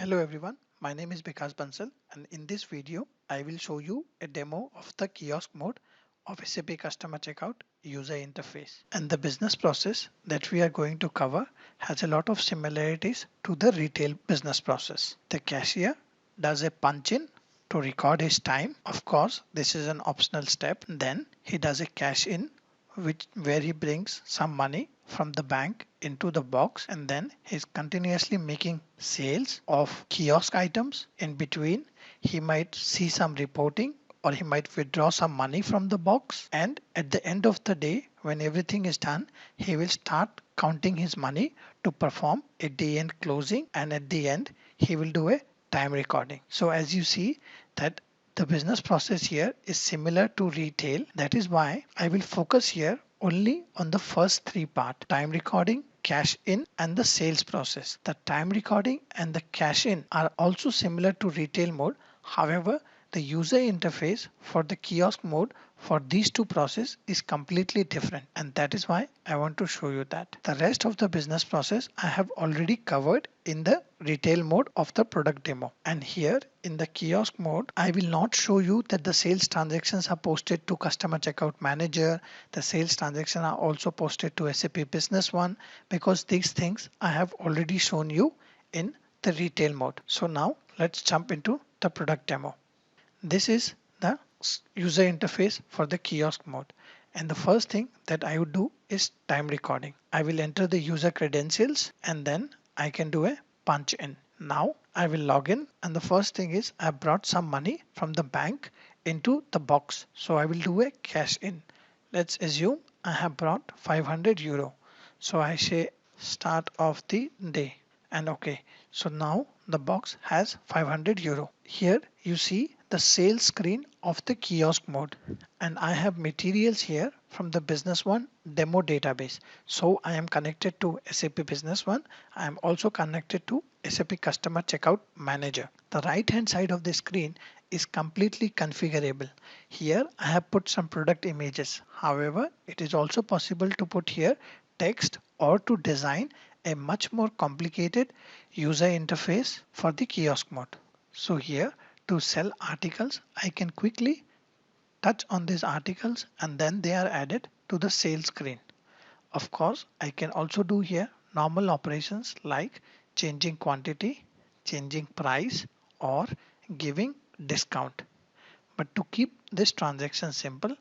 Hello everyone, my name is Vikas Bansal and in this video I will show you a demo of the kiosk mode of SAP Customer Checkout user interface. And the business process that we are going to cover has a lot of similarities to the retail business process. The cashier does a punch in to record his time. Of course, this is an optional step. Then he does a cash in where he brings some money from the bank into the box, and then he's continuously making sales of kiosk items. In between, he might see some reporting or he might withdraw some money from the box, and at the end of the day when everything is done, he will start counting his money to perform a day end closing, and at the end he will do a time recording. So as you see that the business process here is similar to retail. That is why I will focus here only on the first three parts: time recording, cash in, and the sales process. The time recording and the cash in are also similar to retail mode. However, the user interface for the kiosk mode for these two processes is completely different, and that is why I want to show you that. The rest of the business process I have already covered in the retail mode of the product demo, and here in the kiosk mode I will not show you that the sales transactions are posted to customer checkout manager. The sales transactions are also posted to SAP Business One, because these things I have already shown you in the retail mode. So now let's jump into the product demo. This is the user interface for the kiosk mode. And the first thing that I would do is time recording. I will enter the user credentials and then I can do a punch in. Now I will log in, and the first thing is I brought some money from the bank into the box. So I will do a cash in. Let's assume I have brought 500 euro. So I say start of the day and okay. So now the box has 500 euro. Here you see the sales screen of the kiosk mode, and I have materials here from the Business One demo database. So I am connected to SAP Business One. I am also connected to SAP Customer Checkout Manager. The right hand side of the screen is completely configurable. Here I have put some product images. However, it is also possible to put here text or to design a much more complicated user interface for the kiosk mode. So here, to sell articles, I can quickly touch on these articles and then they are added to the sales screen. Of course, I can also do here normal operations like changing quantity, changing price, or giving discount. But to keep this transaction simple,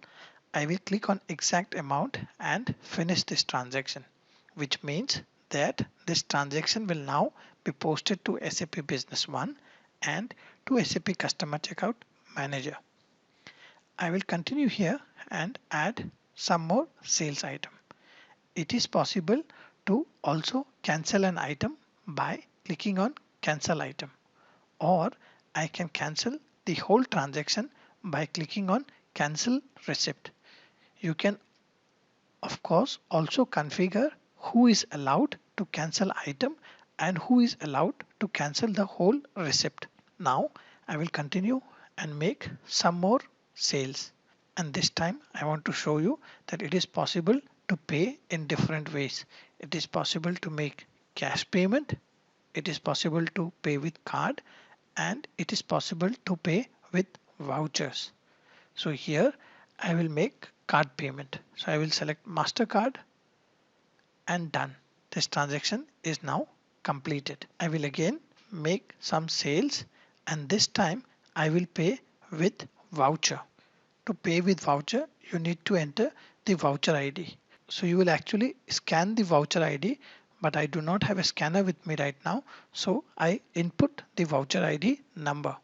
I will click on exact amount and finish this transaction, which means that this transaction will now be posted to SAP Business One and to SAP Customer Checkout Manager. I will continue here and add some more sales item. It is possible to also cancel an item by clicking on cancel item, or I can cancel the whole transaction by clicking on cancel receipt. You can of course also configure who is allowed to cancel item and who is allowed to cancel the whole receipt. Now I will continue and make some more sales, and this time I want to show you that it is possible to pay in different ways. It is possible to make cash payment, it is possible to pay with card, and it is possible to pay with vouchers. So here I will make card payment. So I will select MasterCard and done. This transaction is now completed. I will again make some sales, and this time I will pay with voucher. To pay with voucher, you need to enter the voucher ID. So you will actually scan the voucher ID, but I do not have a scanner with me right now. So I input the voucher ID number.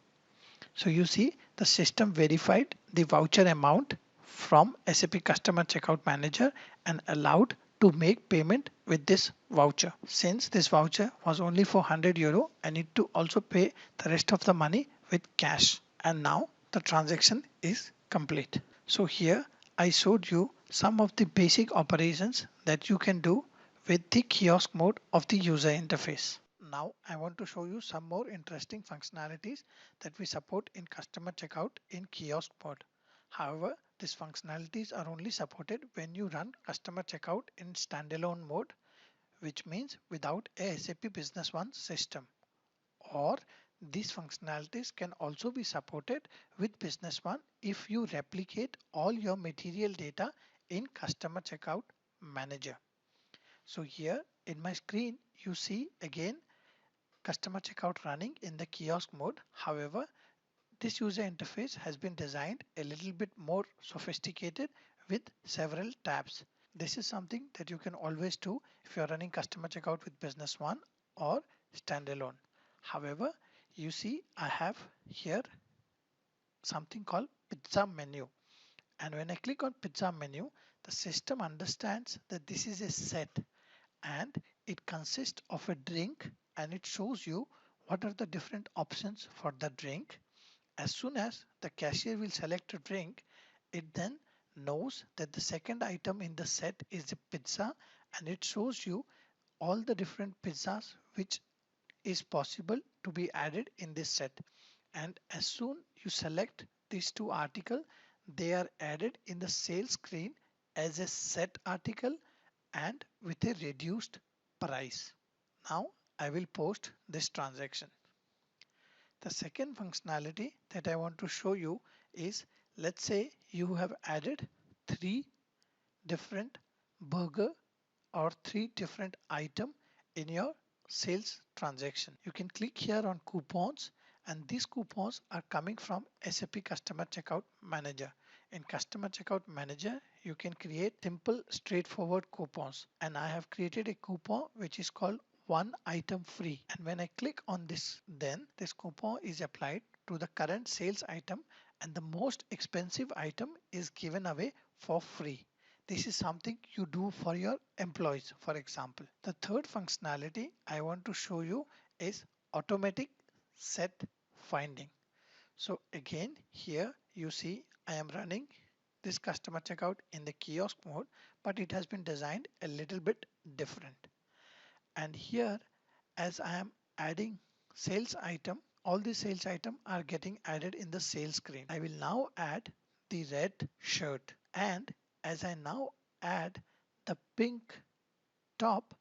So you see the system verified the voucher amount from SAP Customer Checkout Manager and allowed to make payment with this voucher. Since this voucher was only for 100 euro, I need to also pay the rest of the money with cash. And now the transaction is complete. So here I showed you some of the basic operations that you can do with the kiosk mode of the user interface. Now I want to show you some more interesting functionalities that we support in customer checkout in kiosk mode. However, these functionalities are only supported when you run customer checkout in standalone mode, which means without a SAP Business One system. or these functionalities can also be supported with Business One if you replicate all your material data in Customer Checkout Manager. So here in my screen, you see again customer checkout running in the kiosk mode. However, this user interface has been designed a little bit more sophisticated with several tabs. This is something that you can always do if you're running customer checkout with Business One or standalone. However, you see I have here something called pizza menu. And when I click on pizza menu, the system understands that this is a set and it consists of a drink, and it shows you what are the different options for the drink. As soon as the cashier will select a drink, it then knows that the second item in the set is a pizza, and it shows you all the different pizzas which is possible to be added in this set. And as soon you select these two articles, they are added in the sales screen as a set article and with a reduced price. Now I will post this transaction. The second functionality that I want to show you is, let's say you have added three different burger or three different item in your sales transaction. You can click here on coupons, and these coupons are coming from SAP Customer Checkout Manager. In Customer Checkout Manager, you can create simple straightforward coupons, and I have created a coupon which is called one item free. And when I click on this, then this coupon is applied to the current sales item, and the most expensive item is given away for free. This is something you do for your employees, for example. The third functionality I want to show you is automatic set finding. So again, here you see I am running this customer checkout in the kiosk mode, but it has been designed a little bit different. And here, as I am adding sales item, all the sales item are getting added in the sales screen. I will now add the red shirt, and as I now add the pink top,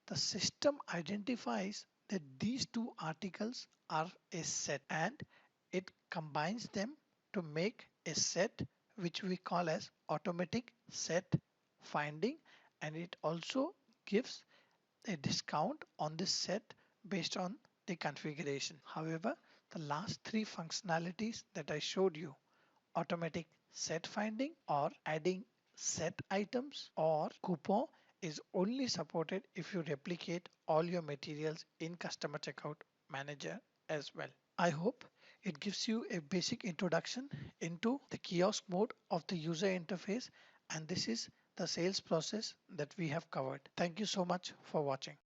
the system identifies that these two articles are a set, and it combines them to make a set which we call as automatic set finding, and it also gives a discount on this set based on the configuration. However, the last three functionalities that I showed you, automatic set finding or adding set items or coupon, is only supported if you replicate all your materials in Customer Checkout Manager as well. I hope it gives you a basic introduction into the kiosk mode of the user interface, and this is the sales process that we have covered. Thank you so much for watching.